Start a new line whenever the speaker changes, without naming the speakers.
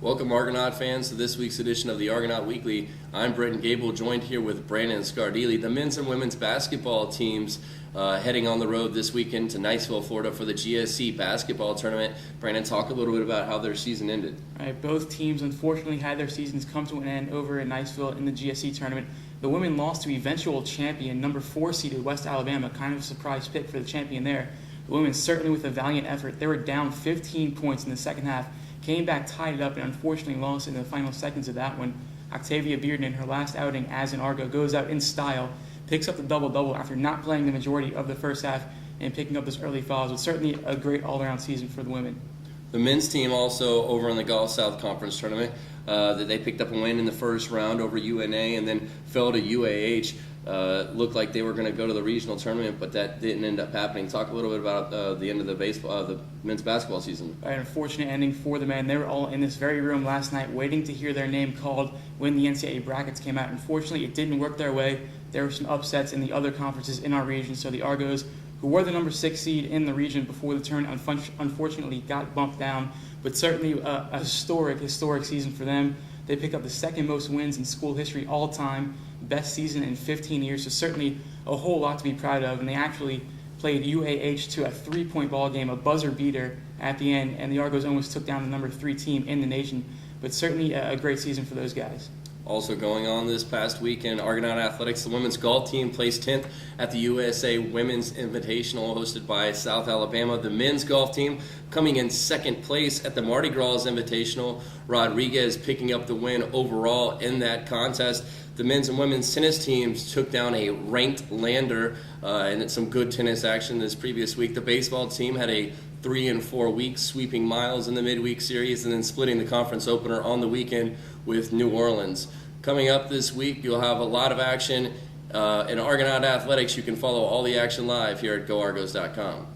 Welcome, Argonaut fans, to this week's edition of the Argonaut Weekly. I'm Britton Gable, joined here with Brandon Scardili. The men's and women's basketball teams heading on the road this weekend to Niceville, Florida for the GSC basketball tournament. Brandon, talk a little bit about how their season ended.
All right, both teams unfortunately had their seasons come to an end over in Niceville in the GSC tournament. The women lost to eventual champion, number 4 seeded West Alabama, kind of a surprise pick for the champion there. The women certainly with a valiant effort. They were down 15 points in the second half, came back, tied it up, and unfortunately lost in the final seconds of that one. Octavia Bearden, in her last outing as an Argo, goes out in style, picks up the double-double after not playing the majority of the first half and picking up those early fouls. But certainly a great all-around season for the women.
The men's team also over in the Gulf South Conference tournament, that they picked up a win in the first round over UNA and then fell to UAH. Looked like they were going to go to the regional tournament, but that didn't end up happening. Talk a little bit about the end of the men's basketball season.
An unfortunate ending for the men. They were all in this very room last night waiting to hear their name called when the NCAA brackets came out. Unfortunately, it didn't work their way. There were some upsets in the other conferences in our region, so the Argos, who were the number 6 seed in the region before the tournament, unfortunately got bumped down. But certainly a historic season for them. They picked up the second most wins in school history all time, best season in 15 years, so certainly a whole lot to be proud of. And they actually played UAH to a 3-point ball game, a buzzer beater at the end, and the Argos almost took down the number 3 team in the nation. But certainly a great season for those guys.
Also going on this past weekend, Argonaut Athletics, the women's golf team placed 10th at the USA Women's Invitational hosted by South Alabama. The men's golf team coming in second place at the Mardi Gras Invitational. Rodriguez picking up the win overall in that contest. The men's and women's tennis teams took down a ranked Lander and some good tennis action this previous week. The baseball team had a 3 and 4 weeks, sweeping Miles in the midweek series and then splitting the conference opener on the weekend with New Orleans. Coming up this week, you'll have a lot of action in Argonaut Athletics. You can follow all the action live here at GoArgos.com.